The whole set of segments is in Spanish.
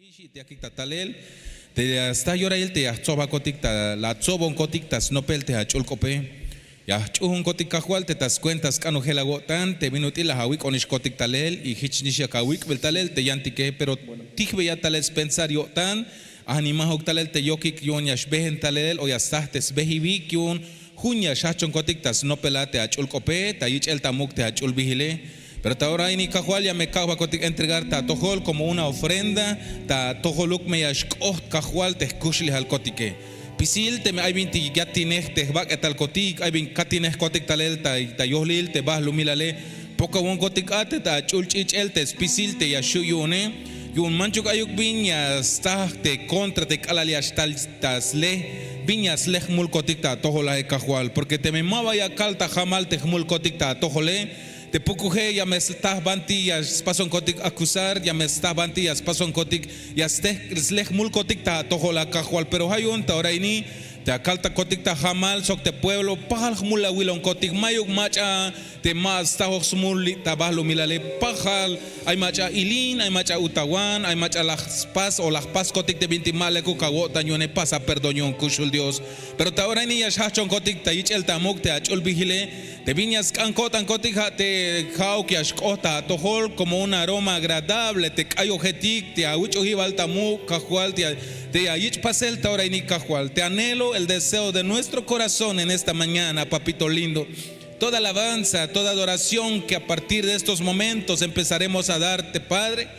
Te aquí tatalel, te está llorail te achova coticta, la achobon coticta snopel te achulcope, ya chun cotica jual te tas cuentas canojela gotan, te minutil la hawik onish cotictalel y hichnisha kawik beltalel te yantique, pero tijbe ya talel pensar yo tan, anima hoktalel te yokik yon yashbehen talel o yasahtes behivi kyun, junya shachon cotictas no pelate achulcope, tayich el tamuk te achulbihile. Pero ahora ini kahual ya me kawa kotik entregar ta tojol como una ofrenda ta tojoluk me yashkoh kahual te kushli hal kotike pisil te me ay binti yatineh te bak etal kotik ay bin katineh kotik talel ta yohlil te bah lumilale poco won kotik ate ta chulchich el te pisil te yashuyune yun manchuk ayuk viñas ta te contra te kalalias tal tas le viñas leh mul kotik ta tojola kahual porque te me mava ya kalta jamal te mul kotik ta tojole. Te pukuje ya me estás banti ya pason kotik acusar ya me estás banti ya pason kotik ya sleh mul kotik ta tojola kahual pero hay un ahora ini te akalta kotik ta jamal sok te pueblo pahal mula wilon kotik mayuk macha te mas ta mul ta bahlo milale pahal hay macha ilin hay macha utawan hay macha las paz o las paz kotik te binti male ku kawota nyone pasa perdonion kushul Dios pero ta ahora ini ya shachon kotik ta ich el tamuk te achul vigile te viñas kankotan kotik te kao que ashkota tohol como un aroma agradable te cayo jetik te aucho hibal tamu kahual te ayich pasel ta ahora ini kahual te anhelo el deseo de nuestro corazón en esta mañana papito lindo. Toda alabanza, toda adoración que a partir de estos momentos empezaremos a darte, Padre,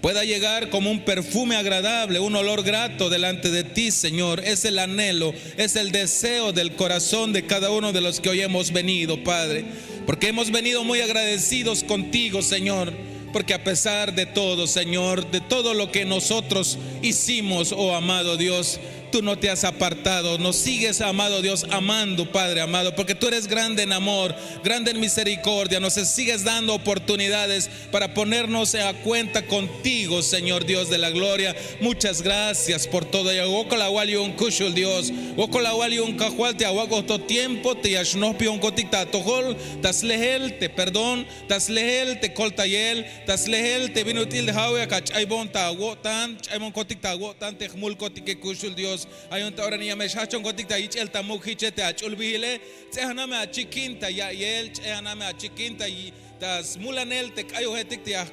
pueda llegar como un perfume agradable, un olor grato delante de ti, Señor. Es el anhelo, es el deseo del corazón de cada uno de los que hoy hemos venido, Padre, porque hemos venido muy agradecidos contigo, Señor. Porque a pesar de todo, Señor, de todo lo que nosotros hicimos, oh amado Dios, tú no te has apartado, nos sigues, amado Dios, amando, Padre amado, porque tú eres grande en amor, grande en misericordia, nos sigues dando oportunidades para ponernos a cuenta contigo, Señor Dios de la gloria. Muchas gracias por todo. Un kushul Dios, un cajual te aguago todo tiempo, te yashnopi un coticta tojol, tas lehel, te perdón, tas lehel, te coltayel, tas lehel, te vinutil de hawe, cachaybon ta agotan, chaymon coticta agotan, te jmul cotique kushul Dios. Hay un ahora ni me shachon kotik ta ich el tamuk hichete achul bihile tsehaname a chiquinta ya yel tsehaname a chiquinta y tas mulanel te kayo hetik te ya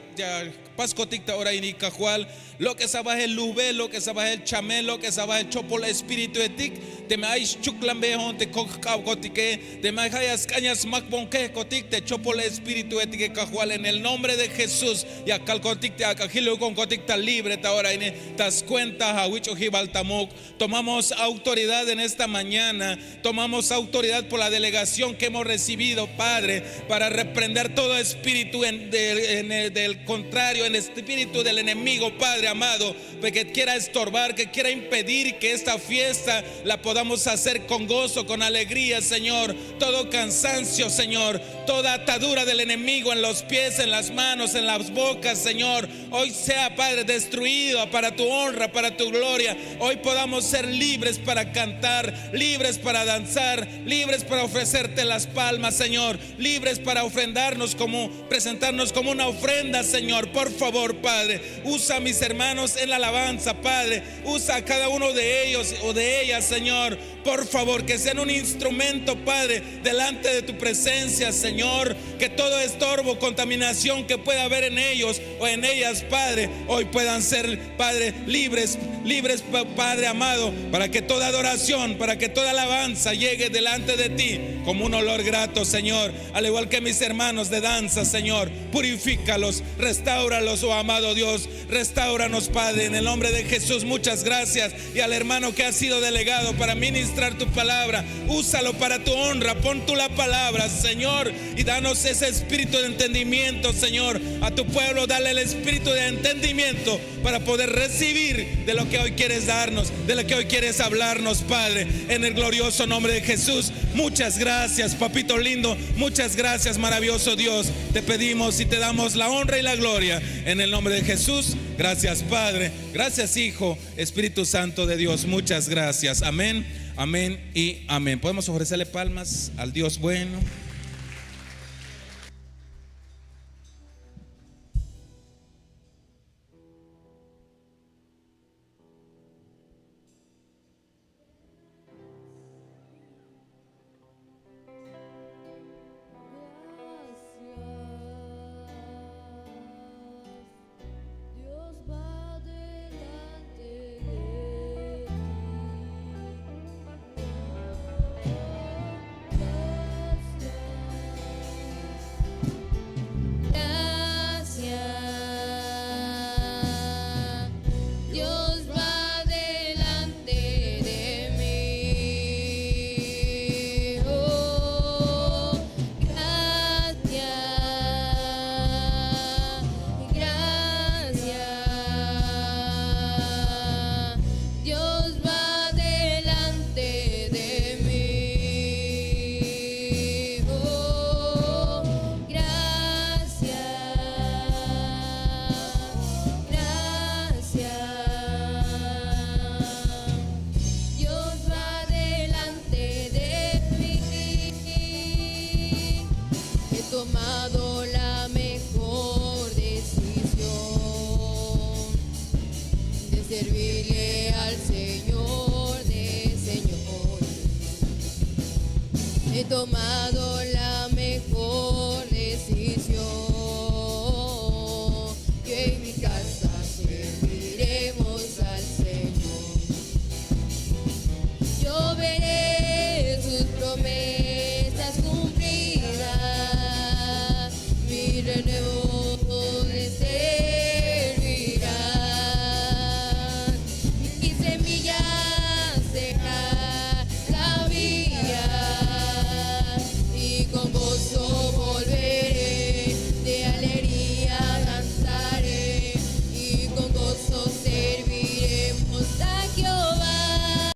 paskotik ta ahora ini kahual lo que sabah el lube lo que sabah el chamel lo que sabah el chopol espíritu etik te me aish chuklan behon te kokotike te me hayas cañas makbonke kotik te chopol espíritu etik kahual en el nombre de Jesús ya kalkotik te akajilo con kotik ta libre ta ahora ini tas cuenta hawicho hibal tamuk. Tomamos autoridad en esta mañana, tomamos autoridad por la delegación que hemos recibido, Padre, para reprender todo espíritu del contrario, en el espíritu del enemigo, Padre amado, que quiera estorbar, que quiera impedir que esta fiesta la podamos hacer con gozo, con alegría, Señor. Todo cansancio, Señor, toda atadura del enemigo en los pies, en las manos, en las bocas, Señor, hoy sea, Padre, destruido para tu honra, para tu gloria. Hoy podamos ser libres para cantar, libres para danzar, libres para ofrecerte las palmas, Señor, libres para ofrendarnos presentarnos como una ofrenda, Señor. Por favor, Padre, usa a mis hermanos en la alabanza, Padre, usa a cada uno de ellos o de ellas, Señor, por favor, que sean un instrumento, Padre, delante de tu presencia, Señor, que todo estorbo, contaminación que pueda haber en ellos o en ellas, Padre, hoy puedan ser, Padre, libres, Padre amado, para que toda adoración, para que toda alabanza llegue delante de ti como un olor grato, Señor, al igual que mis hermanos de danza, Señor, purifícalos, restáuralos, oh amado Dios, restáuranos, Padre, en el nombre de Jesús. Muchas gracias, y al hermano que ha sido delegado para ministrar tu palabra, úsalo para tu honra, pon tú la palabra, Señor, y danos ese espíritu de entendimiento, Señor, a tu pueblo, dale el espíritu de entendimiento para poder recibir de lo que hoy quieres darnos, de lo que hoy quieres hablarnos, Padre, en el glorioso nombre de Jesús. Muchas gracias, papito lindo, muchas gracias, maravilloso Dios. Te pedimos y te damos la honra y la gloria en el nombre de Jesús. Gracias, Padre, gracias, Hijo, Espíritu Santo de Dios, muchas gracias. Amén, amén y amén. Podemos ofrecerle palmas al Dios bueno. tomado la mejor decisión de servirle al Señor de señores. He tomado la mejor decisión, que en mi casa serviremos al Señor. Yo veré sus promesas cumplidas, mi renuevo le servirá. Mi semilla será la vía, y con gozo volveré, de alegría danzaré, y con gozo serviremos a Jehová.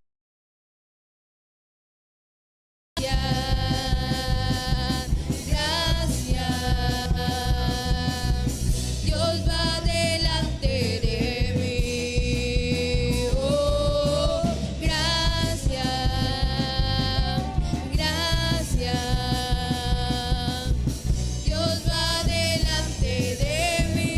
Dios va delante de mí. Oh, gracias, gracias. Dios va delante de mí.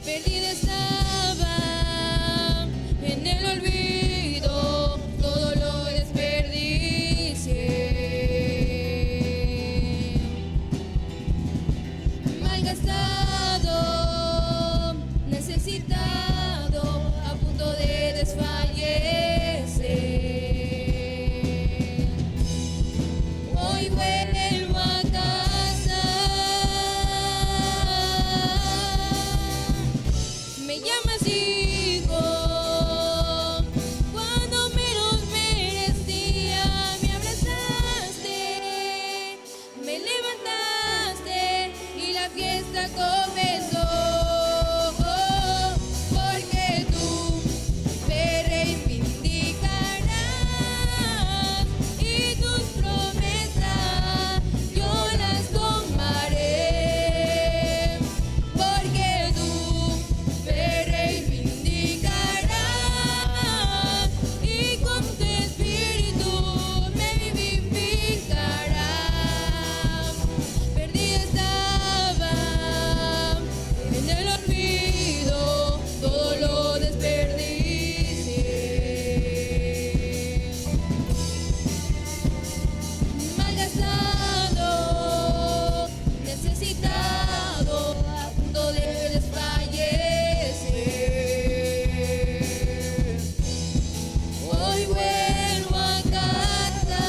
Perdida estaba en el olvido, todo lo desperdicié. Malgastado, necesitado, a punto de desfallecer. Hoy vuelvo a casa, me llamas hijo, cuando menos merecía, me abrazaste, me levantaste y la fiesta comenzó. Porque tú me reivindicarás y tus promesas yo las tomaré. Porque tú me reivindicarás y con tu espíritu me vivificarás. Perdida estaba en el olvido, todo lo desperdicié. Malgastado, necesitado, a punto de desfallecer. Hoy vuelvo a casa,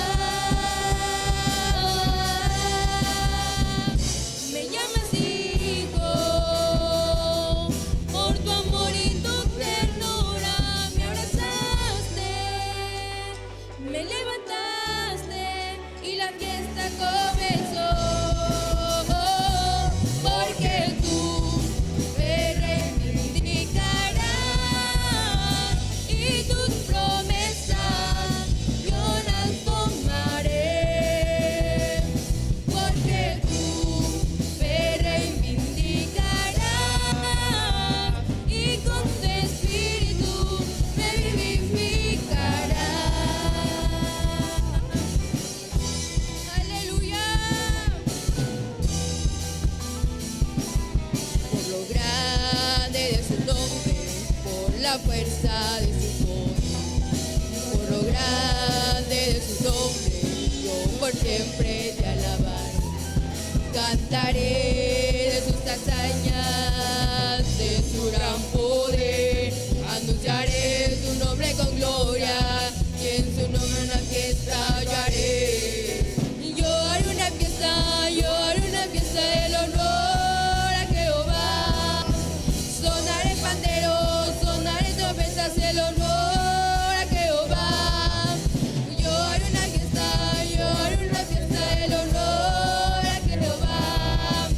me llamas hijo, por tu amor y tu ternura me abrazaste, me levantaste y la fiesta comenzó. Porque tú me reivindicarás y tus promesas yo las tomaré. Porque tú me reivindicarás y con tu espíritu me vivificarás. Aleluya. Por lo grande de su nombre, por la fuerza de su poder, por lo grande de su nombre, yo por siempre te alabaré. Cantaré de sus hazañas, de su gran poder, anunciaré su nombre con gloria, y en su nombre una fiesta yo haré. Yo haré una fiesta, yo haré una fiesta del honor a Jehová. Sonaré panderos, sonaré trompetas, el honor a Jehová. Yo haré una fiesta, yo haré una fiesta del honor a Jehová.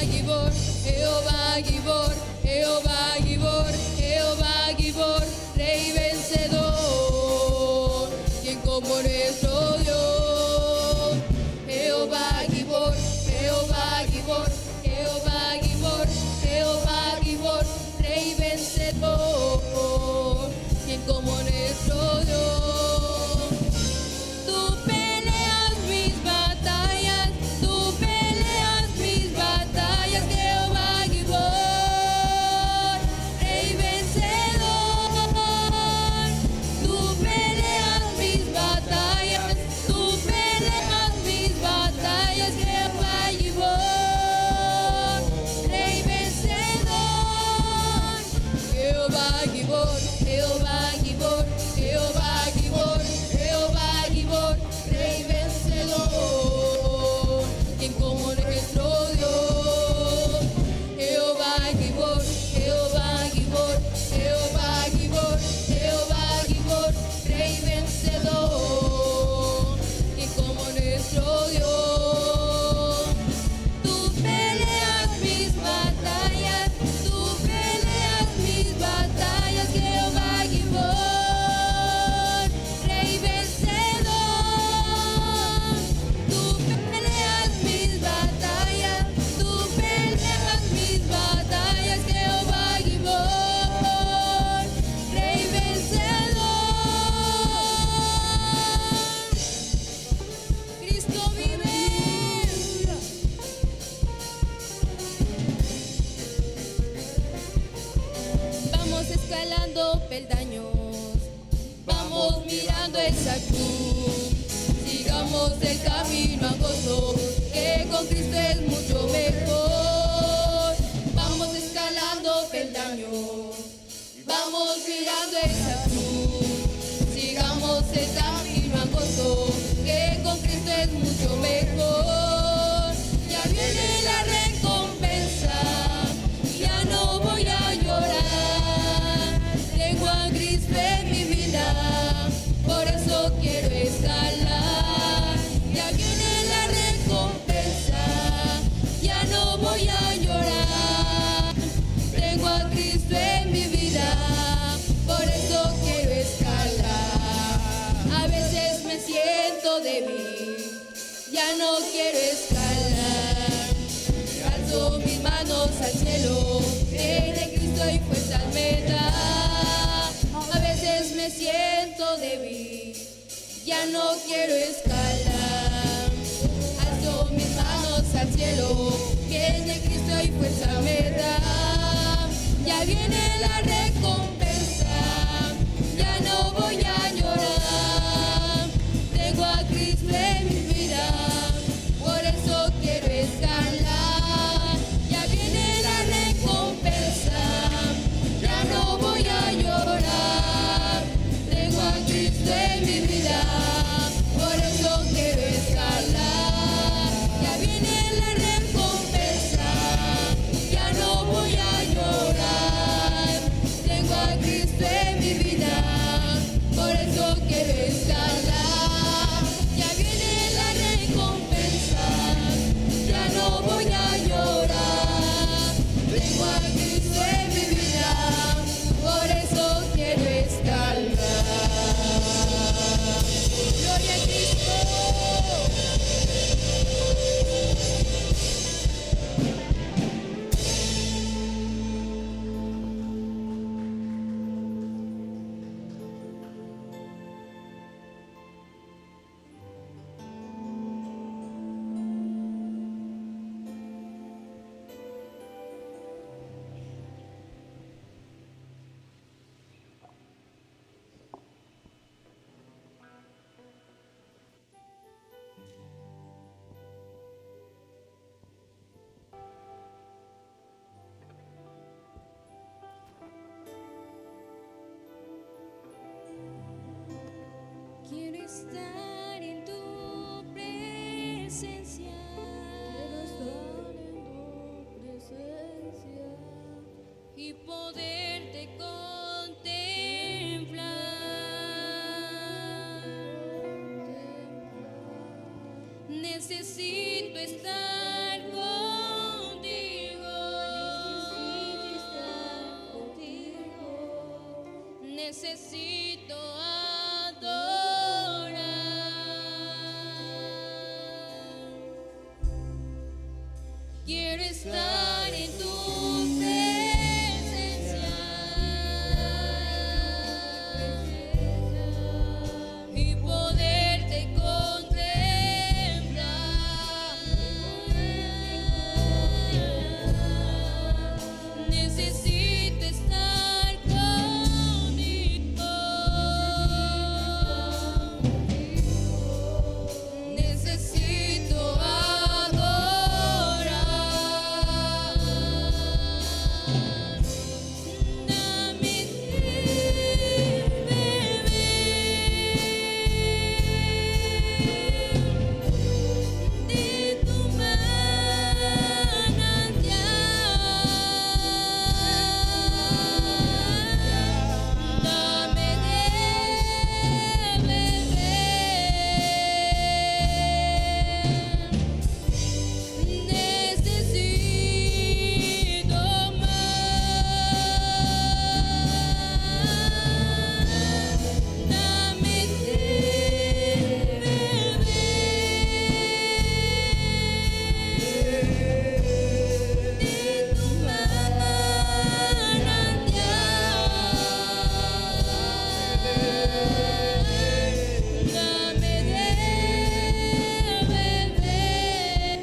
Gibor, Jehová Gibor, Jehová Gibor, Jehová Gibor, Rey vencedor, quien como nuestro Dios. Jehová Gibor, Jehová Gibor, Jehová Gibor, Jehová Gibor, Rey vencedor, quien como nuestro Dios. Tú peleas mis batallas, tú peleas mis batallas, Jehová Gibor, Rey vencedor. Tú peleas mis batallas, tú peleas mis batallas, Jehová Gibor, Rey vencedor. Jehová Gibor, Jehová Gibor, Jehová Gibor, Jehová Gibor, Rey vencedor, quien como nuestro Dios. Jehová Gibor, Jehová Gibor, Jehová Gibor, Jehová Gibor, Rey vencedor, quien como nuestro Dios. Tú peleas mis batallas, tú peleas mis batallas, Jehová Gibor, Rey vencedor. Tú peleas mis batallas, tú peleas mis batallas, Jehová Gibor, Rey vencedor. Cristo vive. Vamos escalando peldaños, vamos mirando esa cruz, sigamos el camino angosto, que con Cristo es mucho mejor. Vamos escalando peldaños, vamos mirando esa cruz, sigamos el camino angosto, que con Cristo es mucho mejor. Ya viene la recompensa, ya no voy a llorar. Tengo a Cristo en mi vida, por eso quiero escalar. Ya viene la recompensa, ya no voy a llorar. Tengo a Cristo en mi vida, por eso quiero escalar. A veces me siento débil, ya no quiero escalar. Alzo mis manos al cielo, en Cristo y fuerzas me da. A veces me siento débil, ya no quiero escalar. Alzo mis manos al cielo, que en Cristo y fuerza me da. Ya viene la recompensa, ya no voy a llorar. Tengo a Cristo en mi vida, por eso quiero escalar. Ya viene la recompensa, ya no voy a llorar. Tengo a Cristo en mi vida, por eso quiero escalar. Ya viene la recompensa, ya no voy a llorar. Tengo a Cristo en mi vida, por eso quiero escalar. Ya viene la recompensa, ya no voy a llorar. Tengo a Cristo en mi vida, por eso quiero escalar. Gloria a Cristo. Quiero estar en tu presencia. Quiero estar en tu presencia y poderte contemplar. Necesito estar contigo. necesito adorar. Quiero estar en tu presencia y poderte contemplar. Necesito estar contigo. Necesito adorar. Dame de tu manantial. Dame de beber. Necesito más. Dame de beber de tu manantial. Dame de beber.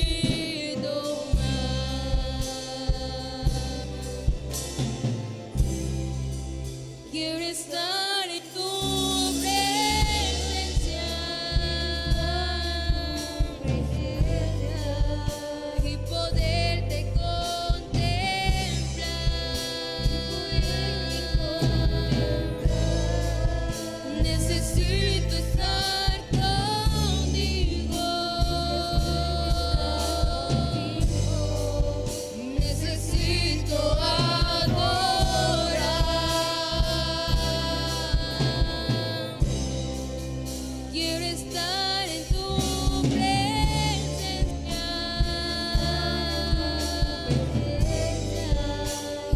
Necesito más. Quiero estar en tu presencia y poderte contemplar. Necesito estar contigo. Necesito adorar. Quiero estar en tu presencia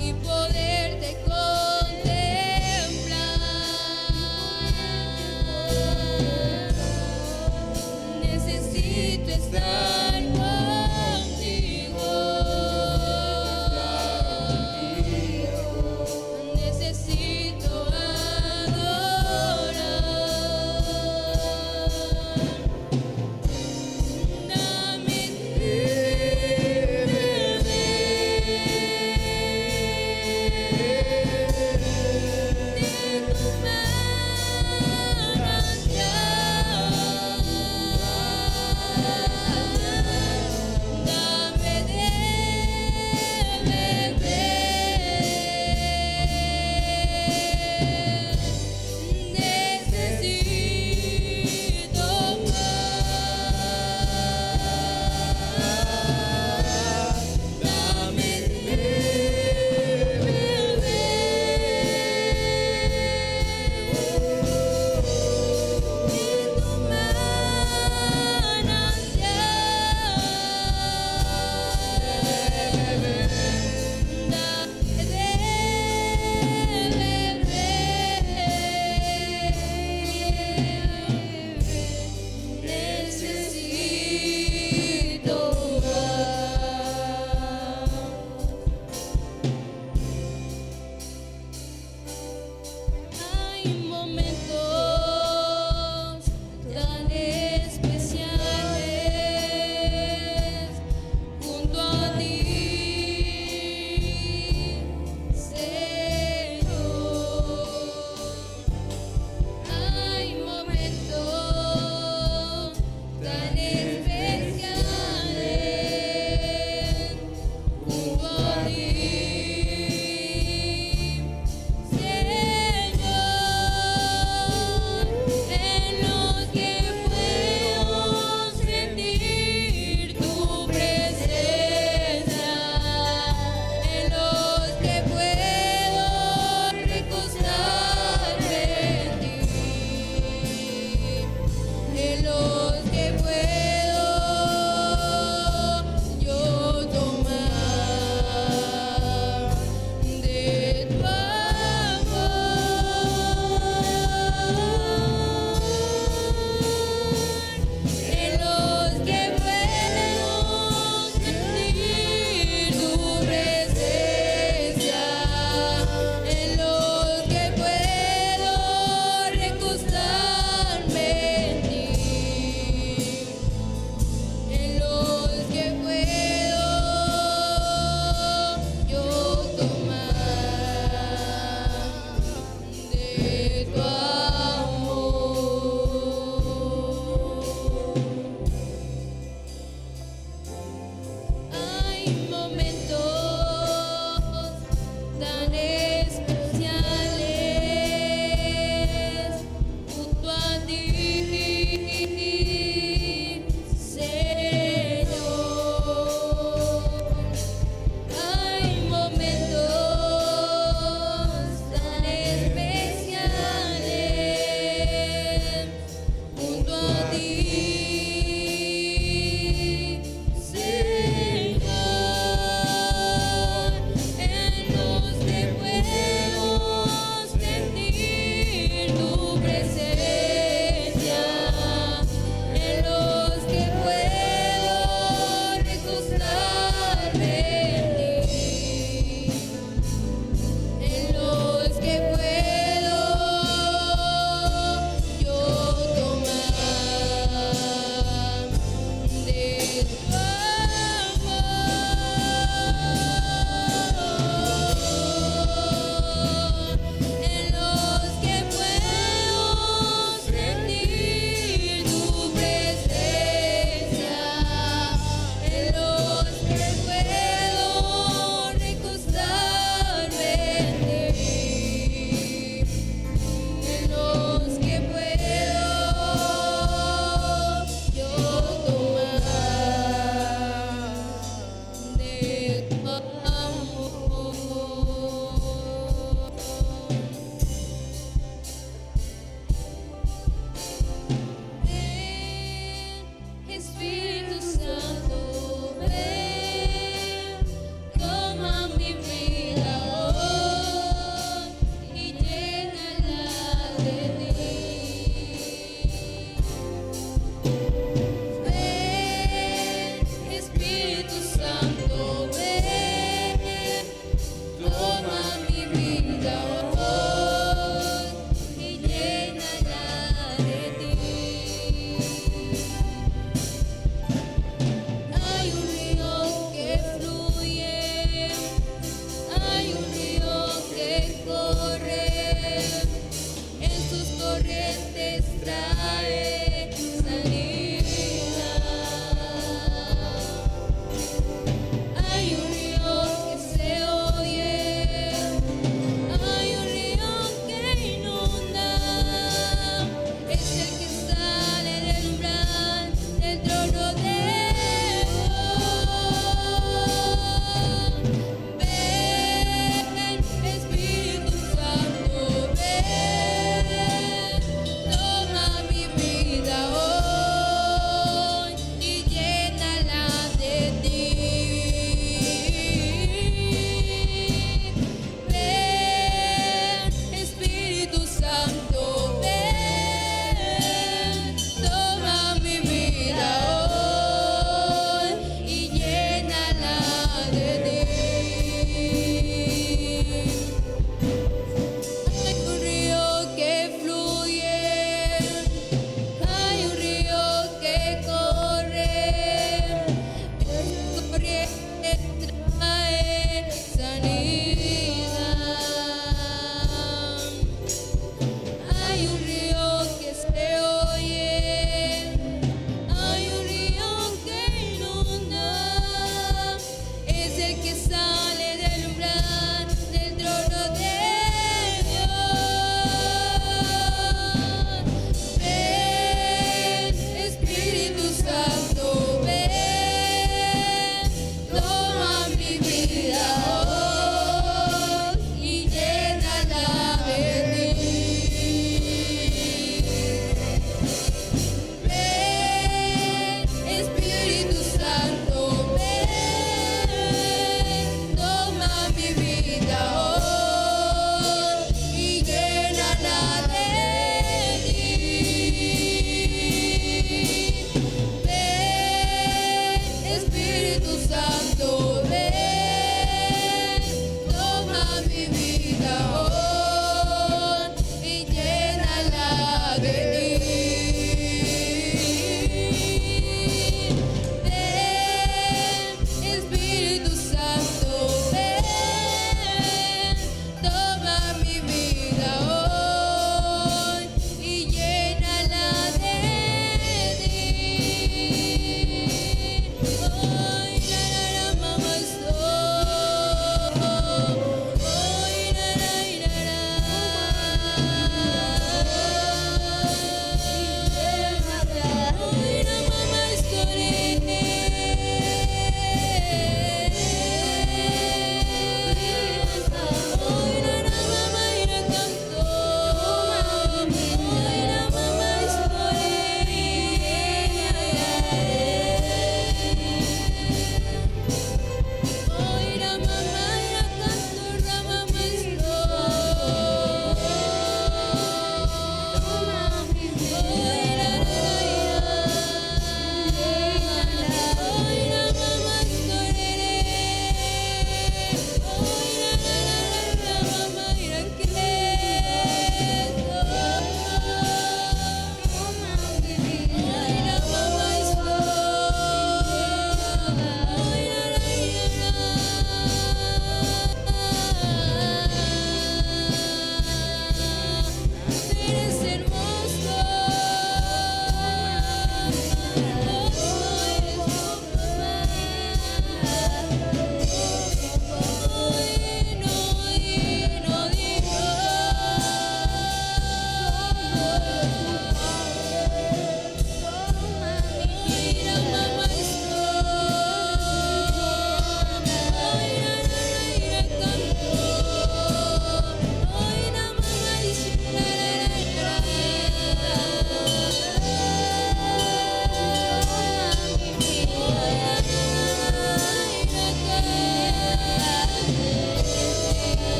y poderte contemplar. Necesito estar contigo. Necesito adorar.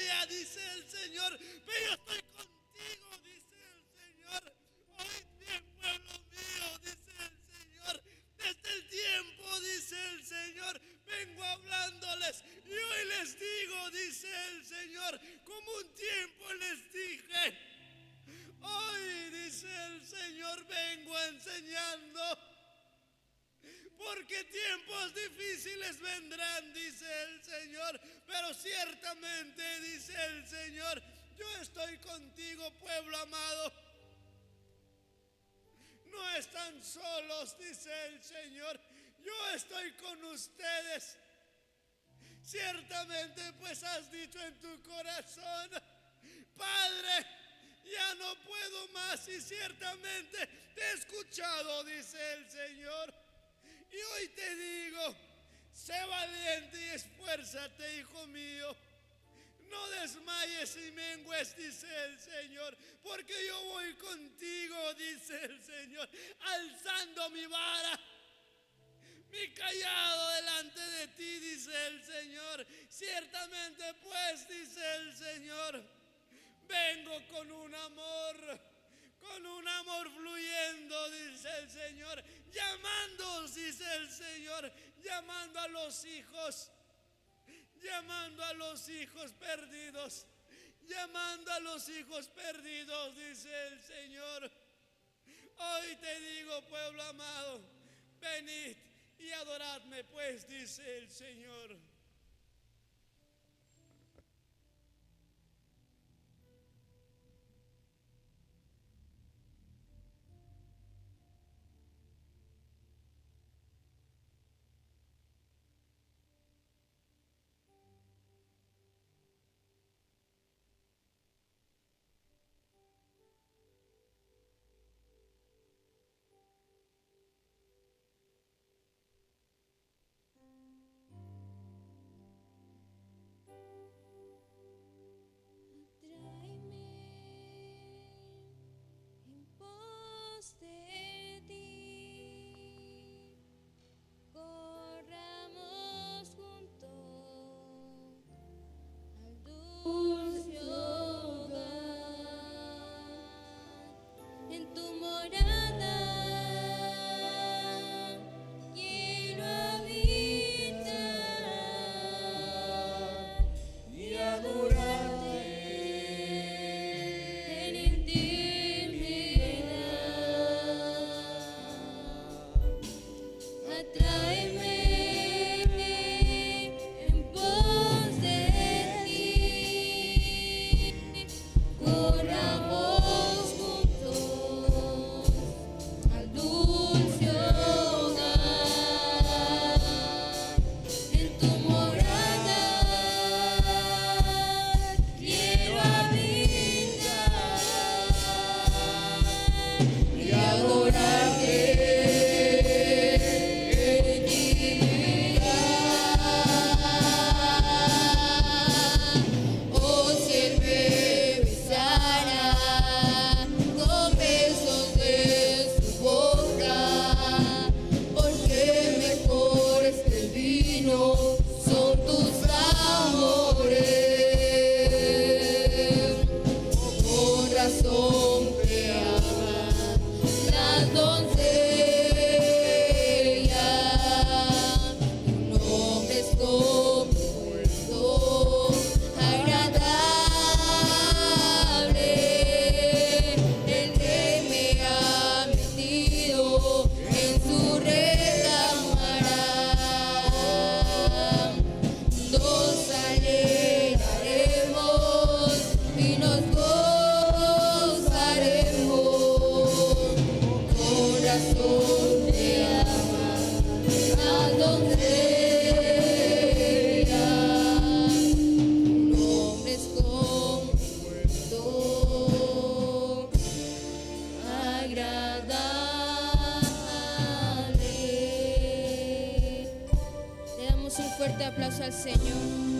día, dice el Señor, pero yo estoy contigo, dice el Señor. Oíd bien, pueblo mío, dice el Señor. Desde el tiempo, dice el Señor, vengo hablándoles y hoy les digo, dice el Señor, como un tiempo les dije. Hoy, dice el Señor, vengo enseñando. Porque tiempos difíciles vendrán, dice el Señor, pero ciertamente, dice el Señor, yo estoy contigo, pueblo amado. No están solos, dice el Señor, yo estoy con ustedes. Ciertamente, pues has dicho en tu corazón, Padre, ya no puedo más, y ciertamente te he escuchado, dice el Señor. Y hoy te digo, sé valiente y esfuérzate, hijo mío. No desmayes y mengues, dice el Señor, porque yo voy contigo, dice el Señor, alzando mi vara, mi callado delante de ti, dice el Señor. Ciertamente, pues, dice el Señor, vengo con un amor fluyendo, dice el Señor, llamando, dice el Señor, llamando a los hijos perdidos, llamando a los hijos perdidos, dice el Señor. Hoy te digo, pueblo amado, venid y adoradme, pues, dice el Señor. Fuerte aplauso al Señor.